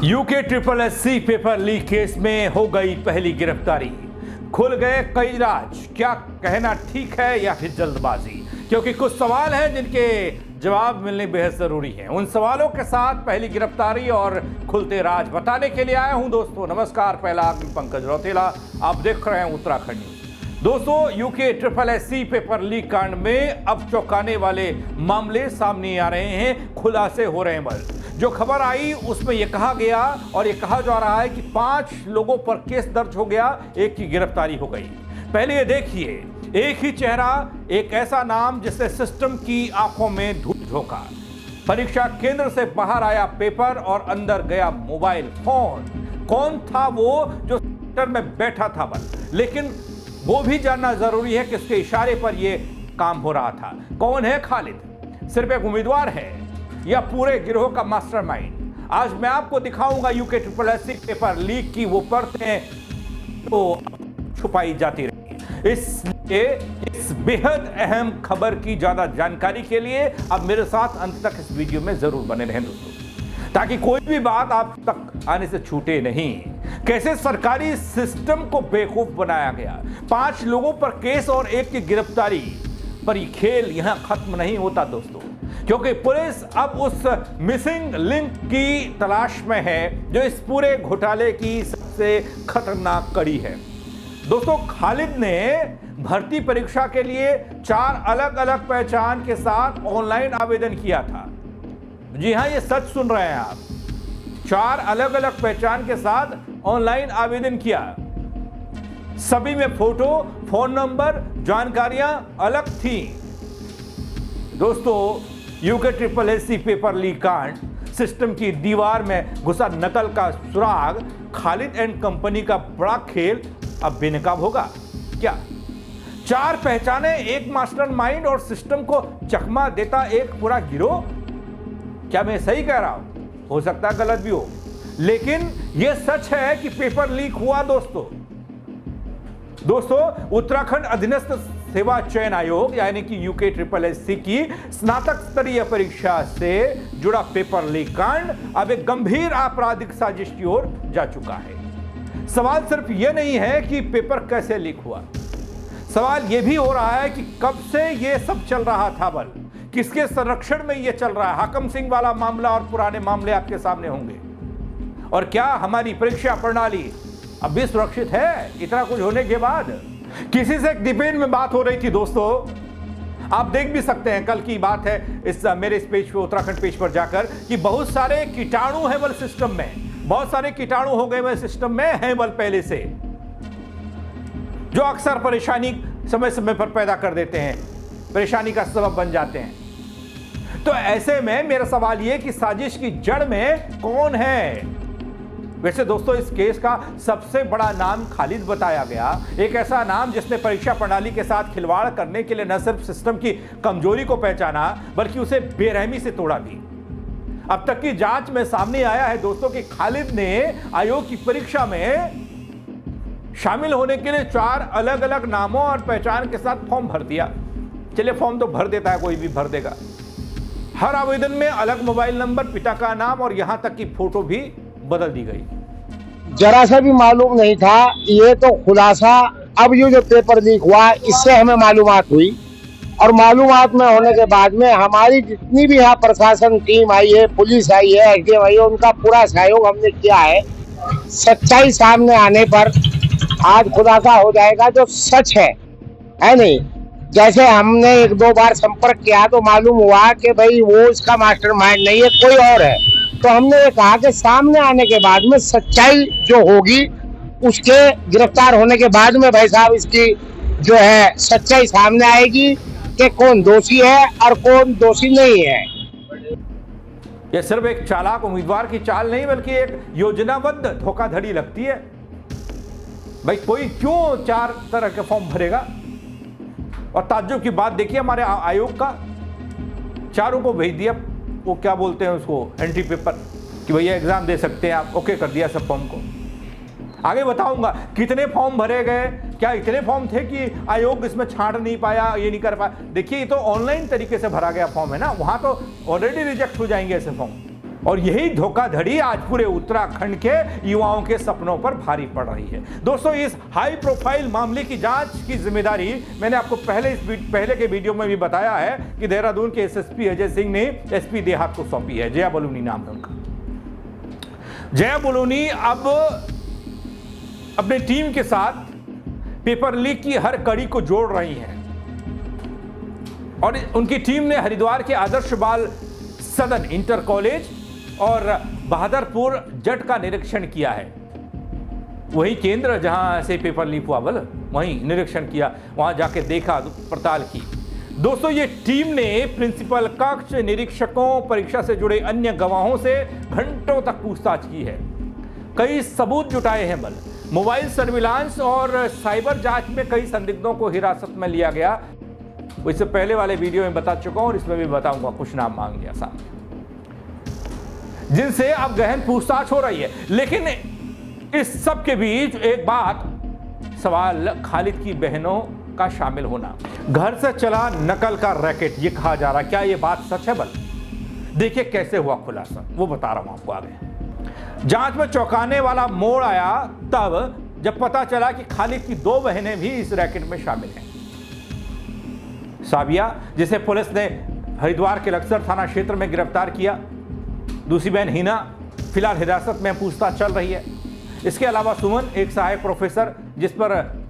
UK triple SC paper leak case में हो गई पहली गिरफ्तारी। खुल गए कई राज। क्या कहना ठीक है या फिर जल्दबाजी? क्योंकि कुछ सवाल हैं जिनके जवाब मिलने बेहद जरूरी हैं। उन सवालों के साथ पहली गिरफ्तारी और खुलते राज बताने के लिए आया हूं दोस्तों। नमस्कार, पहला मैं पंकज रौतेला, आप देख रहे हैं उत्तराखंड न्यूज। दोस्तों, UK triple SC paper leak कांड में अब चौंकाने वाले मामले सामने आ रहे हैं, खुलासे हो रहे हैं। जो खबर आई उसमें यह कहा गया और यह कहा जा रहा है कि 5 लोगों पर केस दर्ज हो गया, एक की गिरफ्तारी हो गई। पहले ये देखिए, एक ही चेहरा, एक ऐसा नाम जिसने सिस्टम की आंखों में धूल झोंका। परीक्षा केंद्र से बाहर आया पेपर और अंदर गया मोबाइल फोन। कौन था वो जो सेंटर में बैठा था? लेकिन वो भी जानना जरूरी है कि उसके इशारे पर यह काम हो रहा था। कौन है खालिद? सिर्फ एक उम्मीदवार है या पूरे गिरोह का मास्टरमाइंड? आज मैं आपको दिखाऊंगा UK triple SC paper leak की वो परतें तो छुपाई जाती रही। इसलिए इस बेहद अहम खबर की ज्यादा जानकारी के लिए अब मेरे साथ अंत तक इस वीडियो में जरूर बने रहें दोस्तों, ताकि कोई भी बात आप तक आने से छूटे नहीं। कैसे सरकारी सिस्टम को बेवकूफ बनाया गया, 5 लोगों पर केस और एक की गिरफ्तारी पर ये खेल यहां खत्म नहीं होता दोस्तों, क्योंकि पुलिस अब उस मिसिंग लिंक की तलाश में है जो इस पूरे घोटाले की सबसे खतरनाक कड़ी है। दोस्तों, खालिद ने भर्ती परीक्षा के लिए 4 अलग अलग पहचान के साथ ऑनलाइन आवेदन किया था। जी हां, ये सच सुन रहे हैं आप। 4 अलग अलग पहचान के साथ ऑनलाइन आवेदन किया। सभी में फोटो, फोन नंबर, जानकारियां अलग थी। दोस्तों, UK triple SC paper leak कांड, सिस्टम की दीवार में घुसा नकल का सुराग, खालिद एंड कंपनी का बड़ा खेल अब बेनकाब होगा क्या? 4 पहचाने, एक मास्टरमाइंड और सिस्टम को चकमा देता एक पूरा गिरोह। क्या मैं सही कह रहा हूं? हो सकता है गलत भी हो, लेकिन यह सच है कि पेपर लीक हुआ दोस्तों, उत्तराखंड अधीनस्थ सेवा चयन आयोग यानी कि यूके ट्रिपल एससी की स्नातक स्तरीय परीक्षा से जुड़ा पेपर लीक कांड अब एक गंभीर आपराधिक साजिश की ओर जा चुका है। सवाल सिर्फ यह नहीं है कि पेपर कैसे लीक हुआ, सवाल यह भी हो रहा है कि कब से यह सब चल रहा था। किसके संरक्षण में यह चल रहा है? हाकम सिंह वाला मामला और पुराने मामले आपके सामने होंगे। और क्या हमारी परीक्षा प्रणाली अब भी सुरक्षित है इतना कुछ होने के बाद? किसी से एक डिबेट में बात हो रही थी दोस्तों, आप देख भी सकते हैं, कल की बात है इस मेरे इस पेज पे, उत्तराखंड पेज पर जाकर, कि बहुत सारे कीटाणु हैं सिस्टम में, बहुत सारे कीटाणु हो गए सिस्टम में हैं पहले से, जो अक्सर परेशानी समय समय पर पैदा कर देते हैं, परेशानी का सबब बन जाते हैं। तो ऐसे में मेरा सवाल यह कि साजिश की जड़ में कौन है? वैसे दोस्तों, इस केस का सबसे बड़ा नाम खालिद बताया गया, एक ऐसा नाम जिसने परीक्षा प्रणाली के साथ खिलवाड़ करने के लिए न सिर्फ सिस्टम की कमजोरी को पहचाना बल्कि उसे बेरहमी से तोड़ा भी। अब तक की जांच में सामने आया है दोस्तों कि खालिद ने आयोग की परीक्षा में शामिल होने के लिए 4 अलग अलग नामों और पहचान के साथ फॉर्म भर दिया। चलिए, फॉर्म तो भर देता है, कोई भी भर देगा। हर आवेदन में अलग मोबाइल नंबर, पिता का नाम और यहां तक की फोटो भी बदल दी गई। जरा सा भी मालूम नहीं था। ये तो खुलासा अब ये जो पेपर लीक हुआ इससे हमें मालूमात हुई, और मालूमात में होने के बाद में हमारी जितनी भी यहाँ प्रशासन टीम आई है, पुलिस आई है, एसडीएम आई है, उनका पूरा सहयोग हमने किया है। सच्चाई सामने आने पर आज खुलासा हो जाएगा जो सच है नहीं। जैसे हमने 1-2 बार संपर्क किया तो मालूम हुआ कि भाई वो इसका मास्टरमाइंड नहीं है, कोई और है। तो हमने ये कहा कि सामने आने के बाद में सच्चाई जो होगी, उसके गिरफ्तार होने के बाद में भाई साहब इसकी जो है सच्चाई सामने आएगी कि कौन दोषी है और कौन दोषी नहीं है। यह सिर्फ एक चालाक उम्मीदवार की चाल नहीं बल्कि एक योजनाबद्ध धोखाधड़ी लगती है। भाई, कोई क्यों 4 तरह के फॉर्म भरेगा? और ताज्जुब की बात देखिए, हमारे आयोग का 4 को भेज दिया, वो क्या बोलते हैं उसको, एंट्री पेपर, कि भैया एग्जाम दे सकते हैं आप। ओके कर दिया सब फॉर्म को। आगे बताऊंगा कितने फॉर्म भरे गए, क्या इतने फॉर्म थे कि आयोग इसमें छांट नहीं पाया, ये नहीं कर पाया। देखिए, ये तो ऑनलाइन तरीके से भरा गया फॉर्म है ना, वहां तो ऑलरेडी रिजेक्ट हो जाएंगे ऐसे फॉर्म। और यही धोखाधड़ी आज पूरे उत्तराखंड के युवाओं के सपनों पर भारी पड़ रही है। दोस्तों, इस हाई प्रोफाइल मामले की जांच की जिम्मेदारी मैंने आपको पहले के वीडियो में भी बताया है कि देहरादून के एसएसपी अजय सिंह ने एसपी देहात को सौंपी है। जया बलूनी नाम है उनका। जया बलूनी अब अपनी टीम के साथ पेपर लीक की हर कड़ी को जोड़ रही हैं और उनकी टीम ने हरिद्वार के आदर्श बाल सदन इंटर कॉलेज और बहादुरपुर जट का निरीक्षण किया है। वही केंद्र जहां से पेपर लीक हुआ, वहीं निरीक्षण किया, वहां जाके देखा, पड़ताल की। दोस्तों, ये टीम ने प्रिंसिपल कक्ष, निरीक्षकों, परीक्षा से जुड़े अन्य गवाहों से घंटों तक पूछताछ की है। कई सबूत जुटाए हैं मोबाइल सर्विलांस और साइबर जांच में कई संदिग्धों को हिरासत में लिया गया। इससे पहले वाले वीडियो में बता चुका हूं और इसमें भी बताऊंगा। कुछ नाम मांग लिया सामने, जिनसे अब गहन पूछताछ हो रही है। लेकिन इस सब के बीच एक बात सवाल, खालिद की बहनों का शामिल होना। घर से चला नकल का रैकेट, ये कहा जा रहा, क्या ये बात सच है? देखिए कैसे हुआ खुलासा, वो बता रहा हूं आपको आगे। जांच में चौंकाने वाला मोड़ आया तब जब पता चला कि खालिद की 2 बहनें भी इस रैकेट में शामिल हैं। साबिया, जिसे पुलिस ने हरिद्वार के लक्सर थाना क्षेत्र में गिरफ्तार किया, दूसरी बहन हिना फिलहाल हिरासत में पूछताछ चल रही है। इसके अलावा सुमन, एक सहायक प्रोफेसर जिस पर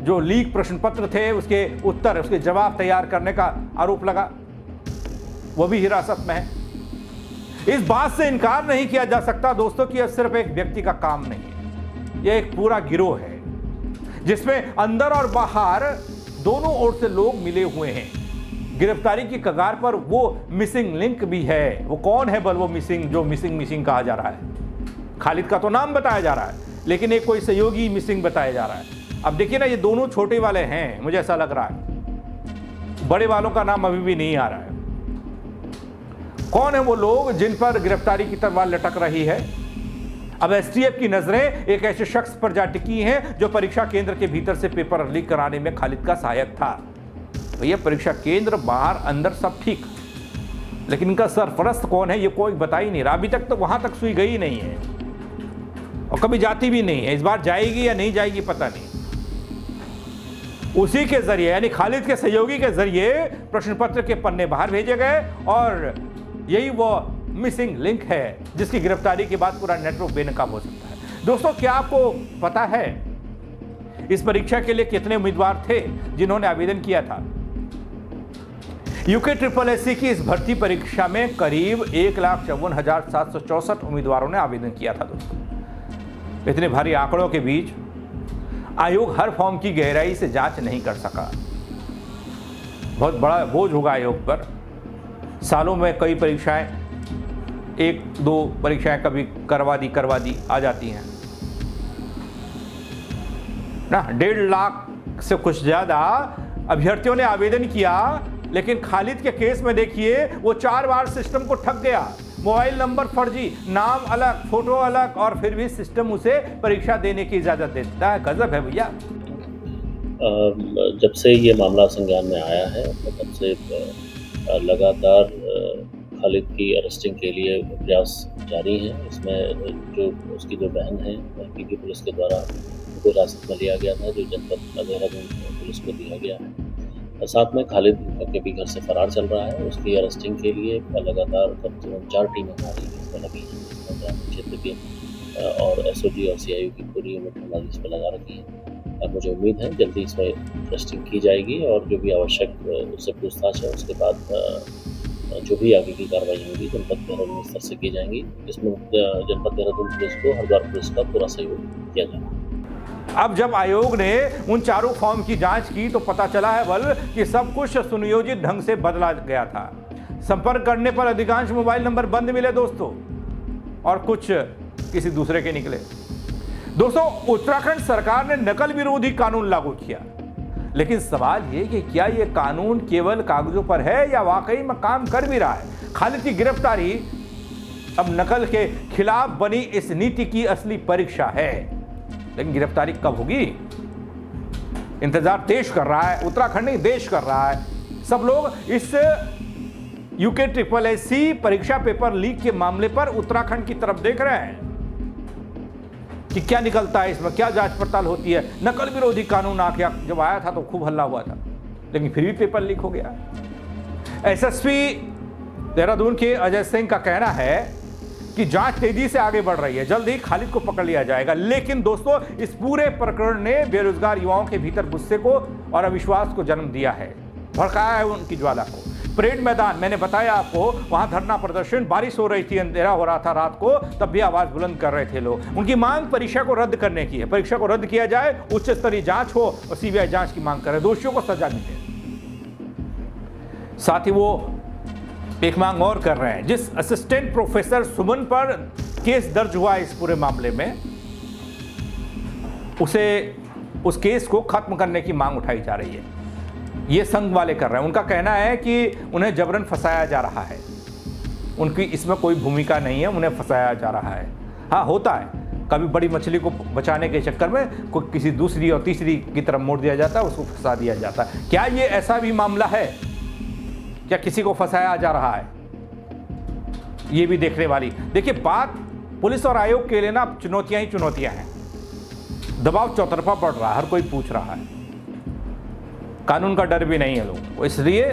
जो लीक प्रश्न पत्र थे उसके उत्तर, उसके जवाब तैयार करने का आरोप लगा, वो भी हिरासत में है। इस बात से इनकार नहीं किया जा सकता दोस्तों कि यह सिर्फ एक व्यक्ति का काम नहीं है, यह एक पूरा गिरोह है जिसमें अंदर और बाहर दोनों ओर से लोग मिले हुए हैं। गिरफ्तारी की कगार पर वो मिसिंग लिंक भी है। वो कौन है वो मिसिंग, जो मिसिंग कहा जा रहा है? खालिद का तो नाम बताया जा रहा है, लेकिन एक कोई सहयोगी मिसिंग बताया जा रहा है। अब देखिए ना, ये दोनों छोटे वाले हैं, मुझे ऐसा लग रहा है। बड़े वालों का नाम अभी भी नहीं आ रहा है। कौन है वो लोग जिन पर गिरफ्तारी की तलवार लटक रही है? अब एसटीएफ की नजरें एक ऐसे शख्स पर जा टिकी हैं जो परीक्षा केंद्र के भीतर से पेपर लीक कराने में खालिद का सहायक था। भैया, परीक्षा केंद्र बाहर अंदर सब ठीक, लेकिन इनका सरपरस्त कौन है ये कोई बता ही नहीं रहा। अभी तक तो वहां तक सुई गई नहीं है और कभी जाती भी नहीं है। इस बार जाएगी या नहीं जाएगी पता नहीं। उसी के जरिए, यानी खालिद के सहयोगी के जरिए प्रश्न पत्र के पन्ने बाहर भेजे गए और यही वो मिसिंग लिंक है जिसकी गिरफ्तारी के बाद पूरा नेटवर्क बेनकाब हो सकता है। दोस्तों, क्या आपको पता है इस परीक्षा के लिए कितने उम्मीदवार थे जिन्होंने आवेदन किया था? यूके SSSC की इस भर्ती परीक्षा में करीब 1,54,764 उम्मीदवारों ने आवेदन किया था। दोस्तों, इतने भारी आंकड़ों के बीच आयोग हर फॉर्म की गहराई से जांच नहीं कर सका। बहुत बड़ा बोझ होगा आयोग पर। सालों में कई परीक्षाएं, 1-2 परीक्षाएं कभी करवा दी आ जाती हैं ना। 1.5 लाख से कुछ ज्यादा अभ्यर्थियों ने आवेदन किया, लेकिन खालिद के केस में देखिए वो 4 बार सिस्टम को ठग गया। मोबाइल नंबर फर्जी, नाम अलग, फोटो अलग, और फिर भी सिस्टम उसे परीक्षा देने की इजाजत देता है। गजब है भैया। जब से ये मामला संज्ञान में आया है तब से लगातार खालिद की अरेस्टिंग के लिए प्रयास जारी हैं। इसमें जो उसकी जो बहन है, पीपी पुलिस के द्वारा उनको हिरासत में लिया गया था, जो जनपद देहरादून पुलिस को दिया गया है। और साथ में खालिद के भी घर से फरार चल रहा है। उसकी अरेस्टिंग के लिए लगातार कम से कम 4 टीमें हमारी इसमें लगी हैं, जिसमें ग्रामीण क्षेत्र के और SOG और CIU की पूरी यूनिट हमारी इस पर लगा रखी है। अब मुझे उम्मीद है जल्दी इसमें अरेस्टिंग की जाएगी और जो भी आवश्यक उससे पूछताछ है उसके बाद जो भी आगे की कार्रवाई होगी जनपद देहरादून स्तर से की जाएंगी। इसमें जनपद देहरादून पुलिस को हरिद्वार पुलिस का पूरा सहयोग किया जाएगा। अब जब आयोग ने उन चारों फॉर्म की जांच की तो पता चला है कि सब कुछ सुनियोजित ढंग से बदला गया था। संपर्क करने पर अधिकांश मोबाइल नंबर बंद मिले दोस्तों, और कुछ किसी दूसरे के निकले। दोस्तों, उत्तराखंड सरकार ने नकल विरोधी कानून लागू किया, लेकिन सवाल ये कि क्या ये कानून केवल कागजों पर है या वाकई में काम कर भी रहा है? खालिद की गिरफ्तारी अब नकल के खिलाफ बनी इस नीति की असली परीक्षा है, लेकिन गिरफ्तारी कब होगी? इंतजार देश कर रहा है, उत्तराखंड नहीं देश कर रहा है। सब लोग इस यूके ट्रिपल एससी परीक्षा पेपर लीक के मामले पर उत्तराखंड की तरफ देख रहे हैं कि क्या निकलता है इसमें, क्या जांच पड़ताल होती है। नकल विरोधी कानून आके जब आया था तो खूब हल्ला हुआ था, लेकिन फिर भी पेपर लीक हो गया। एसएसपी देहरादून के अजय सिंह का कहना है कि जांच तेजी से आगे बढ़ रही है, जल्द ही खालिद को पकड़ लिया जाएगा। लेकिन दोस्तों, इस पूरे प्रकरण ने बेरोजगार युवाओं के भीतर गुस्से को और अविश्वास को जन्म दिया है, भड़काया है उनकी ज्वाला को। परेड मैदान, मैंने बताया आपको, वहां धरना प्रदर्शन, बारिश हो रही थी, अंधेरा हो रहा था रात को, तब भी आवाज बुलंद कर रहे थे लोग। उनकी मांग परीक्षा को रद्द करने की है, परीक्षा को रद्द किया जाए, उच्च स्तरीय जांच हो और सीबीआई जांच की मांग करे, दोषियों को सजा मिले। साथ ही वो एक मांग और कर रहे हैं, जिस असिस्टेंट प्रोफेसर सुमन पर केस दर्ज हुआ इस पूरे मामले में, उस केस को खत्म करने की मांग उठाई जा रही है। ये संघ वाले कर रहे हैं। उनका कहना है कि उन्हें जबरन फंसाया जा रहा है, उनकी इसमें कोई भूमिका नहीं है, उन्हें फंसाया जा रहा है। हाँ, होता है, कभी बड़ी मछली को बचाने के चक्कर में कोई किसी दूसरी और तीसरी की तरफ मोड़ दिया जाता है, उसको फंसा दिया जाता है। क्या ये ऐसा भी मामला है, क्या किसी को फंसाया जा रहा है? ये भी देखने वाली। देखिए, बात पुलिस और आयोग के लिए ना चुनौतियां ही चुनौतियां हैं। दबाव चौतरफा पड़ रहा है, हर कोई पूछ रहा है, कानून का डर भी नहीं है लोगों को। इसलिए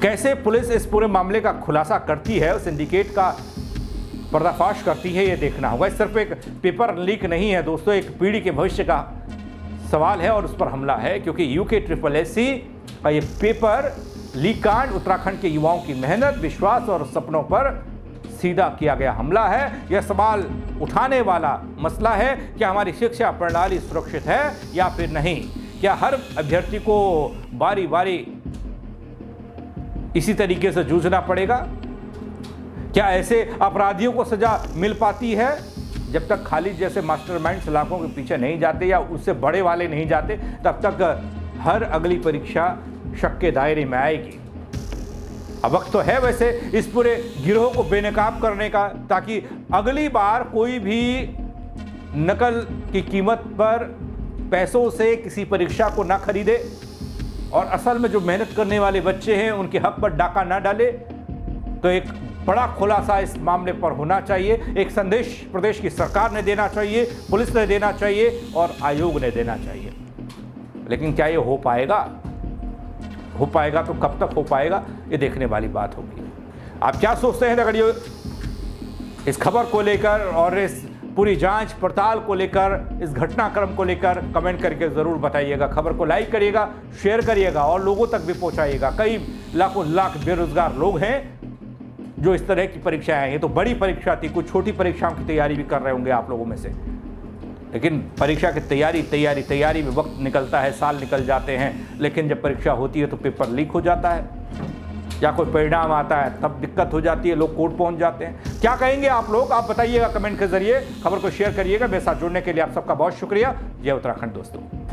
कैसे पुलिस इस पूरे मामले का खुलासा करती है, सिंडिकेट का पर्दाफाश करती है, ये देखना होगा। सिर्फ एक पेपर लीक नहीं है दोस्तों, एक पीढ़ी के भविष्य का सवाल है और उस पर हमला है, क्योंकि यूके ट्रिपल एससी का ये पेपर लीक कांड उत्तराखंड के युवाओं की मेहनत, विश्वास और सपनों पर सीधा किया गया हमला है। यह सवाल उठाने वाला मसला है, क्या हमारी शिक्षा प्रणाली सुरक्षित है या फिर नहीं? क्या हर अभ्यर्थी को बारी बारी इसी तरीके से जूझना पड़ेगा? क्या ऐसे अपराधियों को सजा मिल पाती है जब तक खालिद जैसे मास्टरमाइंड सलाखों के पीछे नहीं जाते या उससे बड़े वाले नहीं जाते, तब तक हर अगली परीक्षा शक के दायरे में आएगी। अब वक्त तो है वैसे इस पूरे गिरोह को बेनकाब करने का, ताकि अगली बार कोई भी नकल की कीमत पर पैसों से किसी परीक्षा को ना खरीदे और असल में जो मेहनत करने वाले बच्चे हैं उनके हक पर डाका ना डाले। तो एक बड़ा खुलासा इस मामले पर होना चाहिए, एक संदेश प्रदेश की सरकार ने देना चाहिए, पुलिस ने देना चाहिए और आयोग ने देना चाहिए। लेकिन क्या ये हो पाएगा? हो पाएगा तो कब तक हो पाएगा, ये देखने वाली बात होगी। आप क्या सोचते हैं अगर ये इस खबर को लेकर और इस पूरी जांच पड़ताल को लेकर, इस घटनाक्रम को लेकर कमेंट करके ज़रूर बताइएगा। खबर को लाइक करिएगा, शेयर करिएगा और लोगों तक भी पहुंचाइएगा। कई लाखों लाख बेरोजगार लोग हैं जो इस तरह की परीक्षाएं हैं। ये तो बड़ी परीक्षा थी, कुछ छोटी परीक्षाओं की तैयारी भी कर रहे होंगे आप लोगों में से, लेकिन परीक्षा की तैयारी में वक्त निकलता है, साल निकल जाते हैं, लेकिन जब परीक्षा होती है तो पेपर लीक हो जाता है या कोई परिणाम आता है तब दिक्कत हो जाती है, लोग कोर्ट पहुंच जाते हैं। क्या कहेंगे आप लोग? आप बताइएगा कमेंट के जरिए, खबर को शेयर करिएगा। मेरे साथ जुड़ने के लिए आप सबका बहुत शुक्रिया। जय उत्तराखंड दोस्तों।